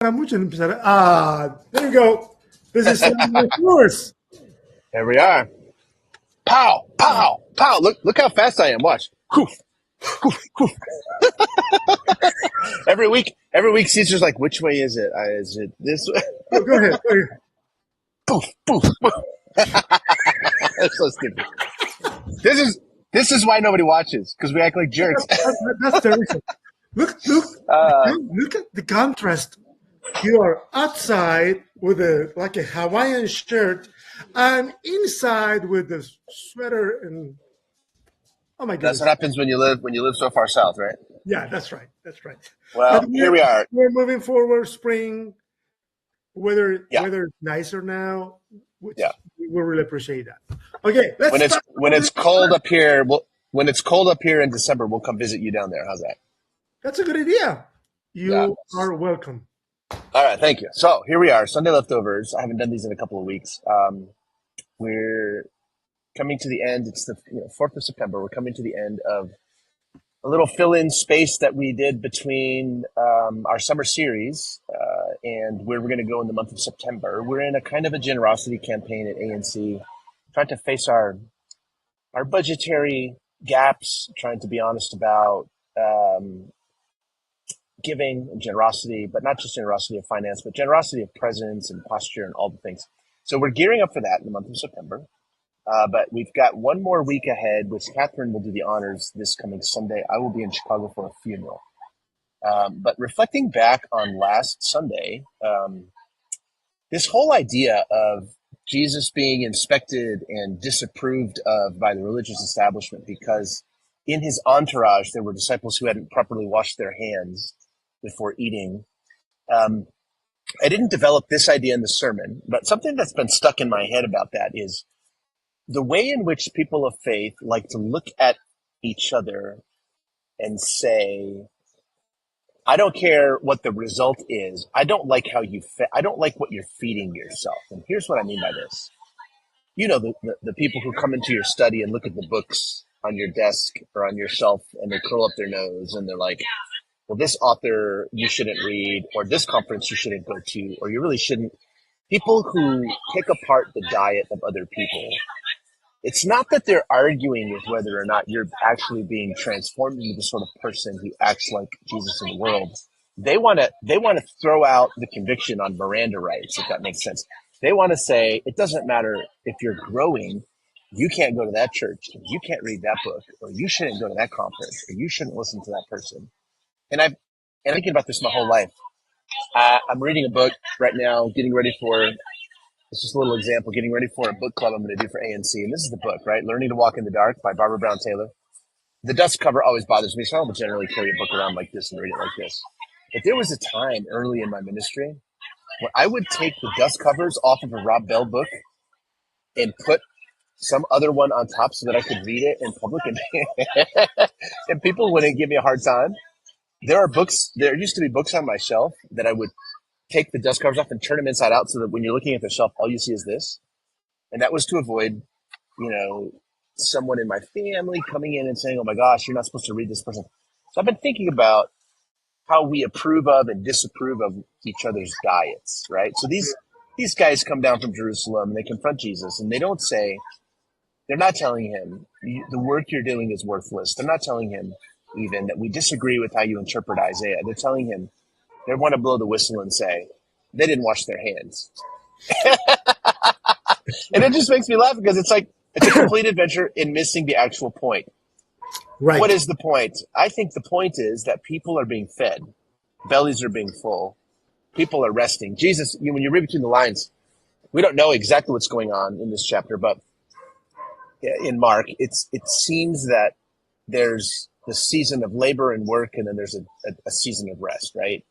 gusta mucho empezar. There you go. This is yours. There we are. Pow, pow, pow. Look how fast I am. Watch. Poof, poof, poof. Every week, Caesar's like, which way is it? Is it this way? Oh, go ahead. Poof, poof, poof. That's so stupid. This is why nobody watches, because we act like jerks. That's the reason. Look at the contrast. You are outside with a Hawaiian shirt, and inside with the sweater and oh my goodness. That's what happens when you live so far south, right? Yeah, that's right. Well, here we are. We're moving forward. Spring weather nicer now, which we will really appreciate that. Okay, when it's cold up here. When it's cold up here in December, we'll come visit you down there. How's that? That's a good idea. You are welcome. All right, thank you. So here we are, Sunday Leftovers. I haven't done these in a couple of weeks. We're coming to the end. It's the 4th of September. We're coming to the end of a little fill-in space that we did between our summer series and where we're going to go in the month of September. We're in a kind of a generosity campaign at ANC, trying to face our budgetary gaps, trying to be honest about giving and generosity, but not just generosity of finance, but generosity of presence and posture and all the things. So we're gearing up for that in the month of September. But we've got one more week ahead, which Catherine will do the honors this coming Sunday. I will be in Chicago for a funeral. But reflecting back on last Sunday, this whole idea of Jesus being inspected and disapproved of by the religious establishment because in his entourage there were disciples who hadn't properly washed their hands before eating. I didn't develop this idea in the sermon, but something that's been stuck in my head about that is the way in which people of faith like to look at each other and say, I don't care what the result is. I don't like how I don't like what you're feeding yourself. And here's what I mean by this. You know, the people who come into your study and look at the books on your desk or on your shelf and they curl up their nose and they're like, well, this author you shouldn't read, or this conference you shouldn't go to, or you really shouldn't. People who pick apart the diet of other people, it's not that they're arguing with whether or not you're actually being transformed into the sort of person who acts like Jesus in the world. They want to throw out the conviction on Miranda rights, if that makes sense. They want to say it doesn't matter if you're growing, you can't go to that church, or you can't read that book, or you shouldn't go to that conference, or you shouldn't listen to that person. And I'm thinking about this my whole life. I'm reading a book right now, getting ready for. It's just a little example, getting ready for a book club I'm going to do for ANC. And this is the book, right? Learning to Walk in the Dark by Barbara Brown Taylor. The dust cover always bothers me, so I don't generally carry a book around like this and read it like this. But there was a time early in my ministry where I would take the dust covers off of a Rob Bell book and put some other one on top so that I could read it in public and people wouldn't give me a hard time. There used to be books on my shelf that I would take the dust covers off and turn them inside out so that when you're looking at the shelf, all you see is this. And that was to avoid, someone in my family coming in and saying, oh my gosh, you're not supposed to read this person. So I've been thinking about how we approve of and disapprove of each other's diets, right? So these guys come down from Jerusalem and they confront Jesus and they're not telling him the work you're doing is worthless. They're not telling him even that we disagree with how you interpret Isaiah. They're telling him, they want to blow the whistle and say, they didn't wash their hands. And it just makes me laugh because it's a complete adventure in missing the actual point. Right. What is the point? I think the point is that people are being fed. Bellies are being full. People are resting. Jesus, when you read between the lines, we don't know exactly what's going on in this chapter, but in Mark, it seems that there's the season of labor and work, and then there's a season of rest, right?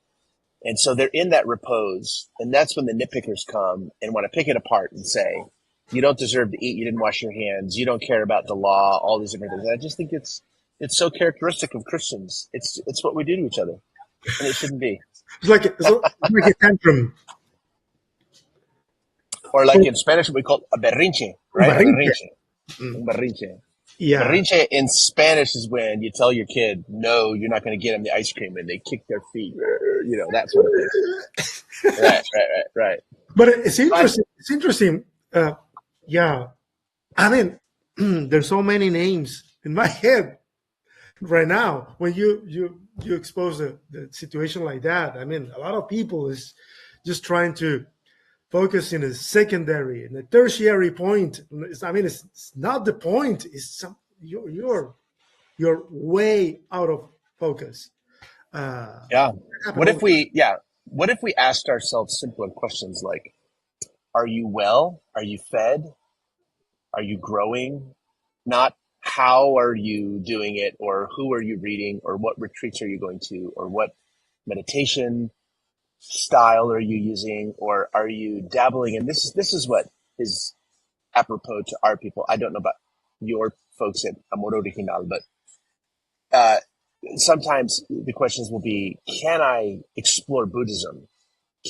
And so they're in that repose, and that's when the nitpickers come and want to pick it apart and say, you don't deserve to eat, you didn't wash your hands, you don't care about the law, all these different things. And I just think it's so characteristic of Christians. It's what we do to each other, and it shouldn't be. It's like a tantrum. Or like in Spanish, we call it a berrinche, right? Berrinche. Berrinche. Yeah. Berrinche in Spanish is when you tell your kid, no, you're not going to get them the ice cream, and they kick their feet, that sort of thing. Right. But it's I, interesting. It's interesting. Yeah, I mean, there's so many names in my head right now. When you expose the situation like that, I mean, a lot of people is just trying to focus in a secondary and a tertiary point. I mean, it's not the point. It's you're way out of focus. Uh, yeah. happen What all if the time. we, yeah. What if we asked ourselves simpler questions like, are you well? Are you fed? Are you growing? Not how are you doing it, or who are you reading, or what retreats are you going to, or what meditation style are you using, or are you dabbling in this is what is apropos to our people. I don't know about your folks at Amor Original, but uh, sometimes the questions will be, can I explore Buddhism?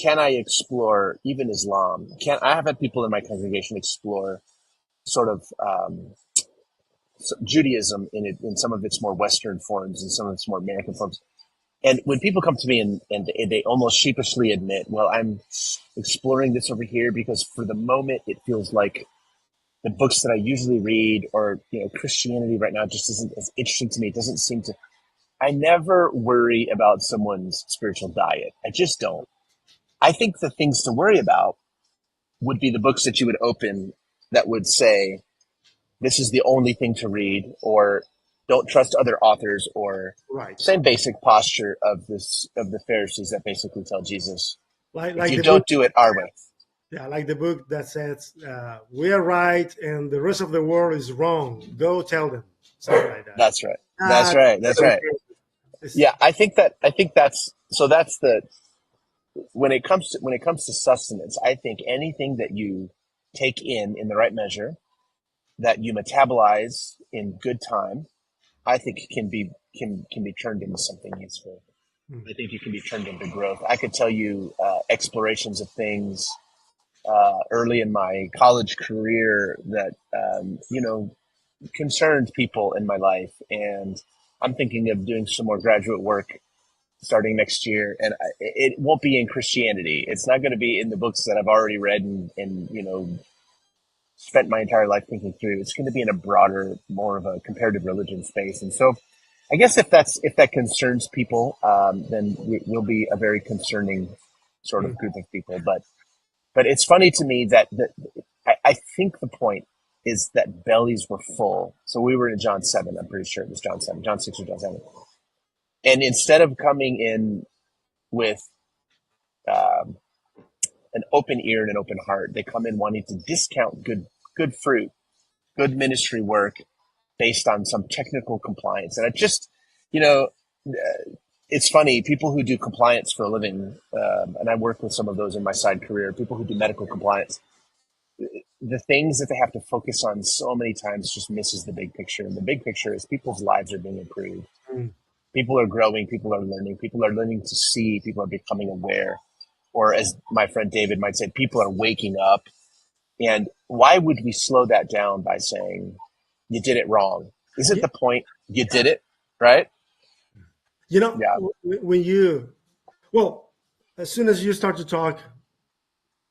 Can I explore even Islam? Can I have had people in my congregation explore sort of Judaism in some of its more Western forms and some of its more American forms? And when people come to me and they almost sheepishly admit, well, I'm exploring this over here because for the moment it feels like the books that I usually read, or Christianity right now just isn't as interesting to me. It doesn't seem to. I never worry about someone's spiritual diet. I just don't. I think the things to worry about would be the books that you would open that would say this is the only thing to read, or don't trust other authors, or Right. same basic posture of the Pharisees that basically tell Jesus, if Like you the book. don't do it our way. Yeah, like the book that says we are right and the rest of the world is wrong. Go tell them something like that. That's right. That's Uh, right. That's right. it's, Yeah, I think that's the when it comes to sustenance, I think anything that you take in the right measure, that you metabolize in good time, I think can be turned into something useful. I think it can be turned into growth. I could tell you explorations of things early in my college career that concerned people in my life, and I'm thinking of doing some more graduate work starting next year, and it won't be in Christianity. It's not going to be in the books that I've already read and spent my entire life thinking through. It's going to be in a broader, more of a comparative religion space. And so, I guess if that concerns people, then we'll be a very concerning sort of group of people. But it's funny to me that I think the point is that bellies were full. So we were in John 7. I'm pretty sure it was John 7, John 6 or John 7. And instead of coming in with um, an open ear and an open heart, they come in wanting to discount good fruit, good ministry work based on some technical compliance. And it's funny, people who do compliance for a living, and I work with some of those in my side career, people who do medical compliance, the things that they have to focus on so many times just misses the big picture. And the big picture is people's lives are being improved. People are growing, people are learning to see, people are becoming aware. Or as my friend David might say, people are waking up. And why would we slow that down by saying, you did it wrong? Isn't the point you did it, right? you know, Yeah. when well, as soon as you start to talk,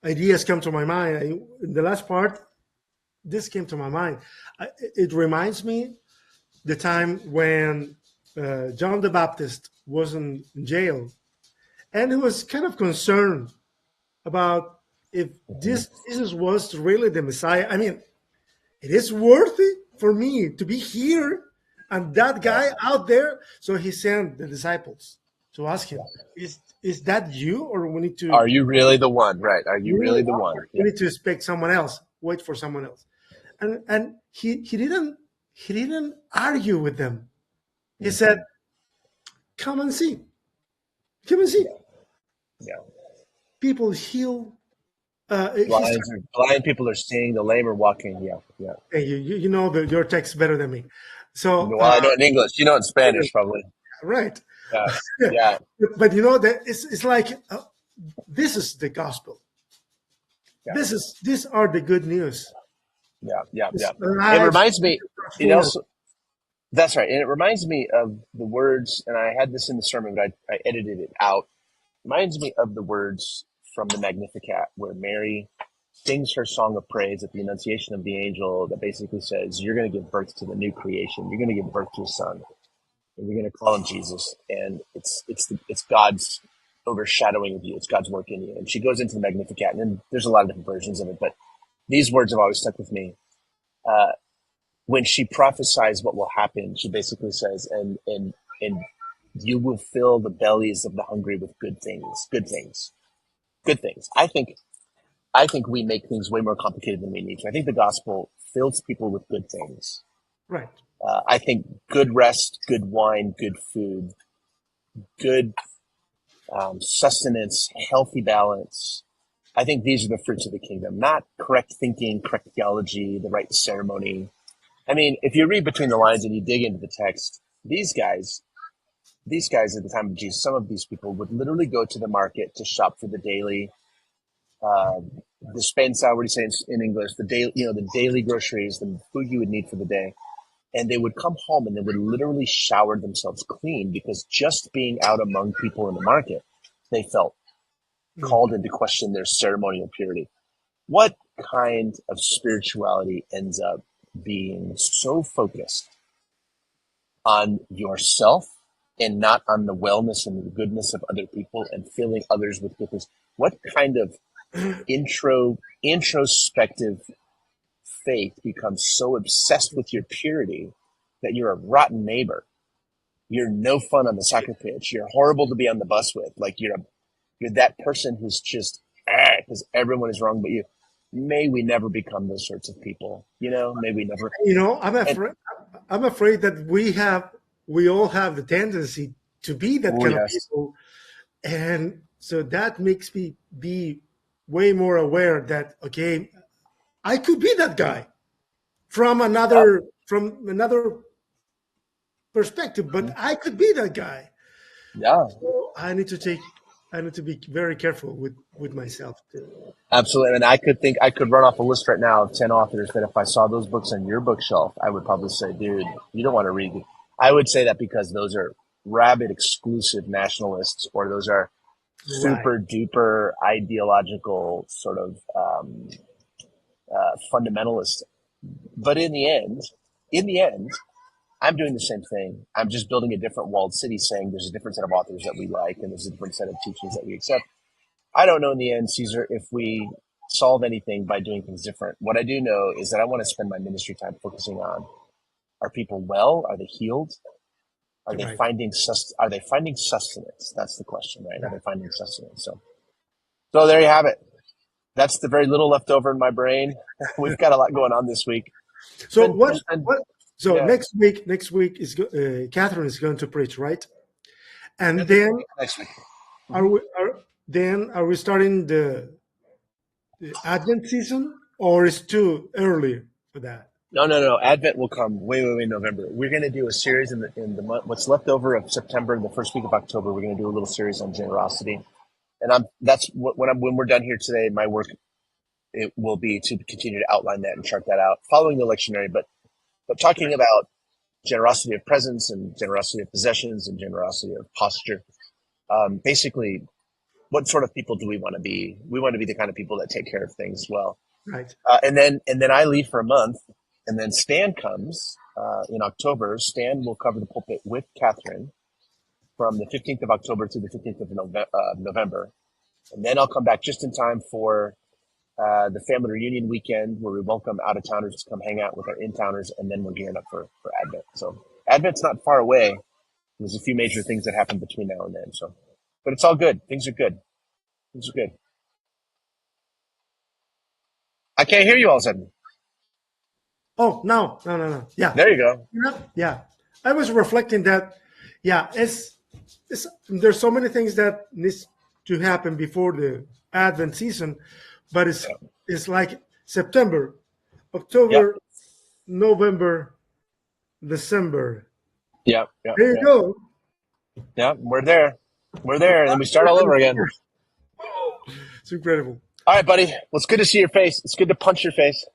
ideas come to my mind. In the last part, this came to my mind. It reminds me the time when John the Baptist was in jail, and he was kind of concerned about if this Jesus was really the Messiah. I mean, it is worth it for me to be here and that Yeah. guy out there. So he sent the disciples to ask him, is that you, or Are you really the one? Right. Are you really the one? we Yeah. need to expect someone else, wait for someone else? And he didn't argue with them. He said, come and see, come and see. Yeah. People heal. He started, Blind people are seeing, the lame are walking. Yeah. Yeah. hey, you know your text better than me. So, Well, I know in English, in Spanish, probably. right. Yeah. Yeah. But you know that it's like this is the gospel. Yeah. These are the good news. Yeah. Yeah. Yeah. It Lives reminds me, it transformed. also, that's right. And it reminds me of the words, and I had this in the sermon, but I edited it out. Reminds me of the words from the Magnificat, where Mary sings her song of praise at the Annunciation of the angel that basically says, you're going to give birth to the new creation. You're going to give birth to a son, and you're going to call him Jesus. And it's God's overshadowing of you. It's God's work in you. And she goes into the Magnificat, and then there's a lot of different versions of it, but these words have always stuck with me. When she prophesies what will happen, she basically says, and you will fill the bellies of the hungry with good things, good things, good things. I think we make things way more complicated than we need to. I think the gospel fills people with good things. Right. I think good rest, good wine, good food, good sustenance, healthy balance. I think these are the fruits of the kingdom, not correct thinking, correct theology, the right ceremony. I mean, if you read between the lines and you dig into the text, these guys at the time of Jesus, some of these people would literally go to the market to shop for the daily despensa, what do you say in English? The daily groceries, the food you would need for the day. And they would come home and they would literally shower themselves clean, because just being out among people in the market, they felt called into question their ceremonial purity. What kind of spirituality ends up being so focused on yourself and not on the wellness and the goodness of other people and filling others with goodness? What kind of introspective faith becomes so obsessed with your purity that you're a rotten neighbor? You're no fun on the soccer pitch. You're horrible to be on the bus with. Like you're that person who's just because everyone is wrong but you. May we never become those sorts of people. May we never. I'm afraid that we all have the tendency to be that kind of people, and so that makes me be way more aware that I could be that guy from another perspective, but I could be that guy. Yeah. So I need to be very careful with myself too. Absolutely. And I could run off a list right now of 10 authors that if I saw those books on your bookshelf, I would probably say, dude, you don't want to read it. I would say that because those are rabid exclusive nationalists, or those are super duper ideological sort of fundamentalists. But in the end, I'm doing the same thing. I'm just building a different walled city, saying there's a different set of authors that we like and there's a different set of teachings that we accept. I don't know in the end, Caesar, if we solve anything by doing things different. What I do know is that I want to spend my ministry time focusing on, are people well? Are they healed? Are they finding sustenance? That's the question, right? Are they finding sustenance? So there you have it. That's the very little left over in my brain. We've got a lot going on this week. So next week is Catherine is going to preach, right? And then next week. are we starting the Advent season, or is too early for that? No. Advent will come way in November. We're going to do a series in the month, what's left over of September and the first week of October. We're going to do a little series on generosity, and when we're done here today, my work it will be to continue to outline that and chart that out following the lectionary. But talking about generosity of presence and generosity of possessions and generosity of posture, basically, what sort of people do we want to be? We want to be the kind of people that take care of things well. Right. And then I leave for a month, and then Stan comes in October. Stan will cover the pulpit with Catherine from the 15th of October to the 15th of November. And then I'll come back just in time for the family reunion weekend, where we welcome out-of-towners to come hang out with our in-towners, and then we're gearing up for Advent. So Advent's not far away. There's a few major things that happen between now and then. But it's all good. Things are good. I can't hear you all of a sudden. Oh, no. Yeah. There you go. Yeah. I was reflecting that, there's so many things that needs to happen before the Advent season, but it's like September, October, November, December. Yeah. There you go. Yeah, we're there. And then we start all over again. It's incredible. All right, buddy. Well, it's good to see your face. It's good to punch your face.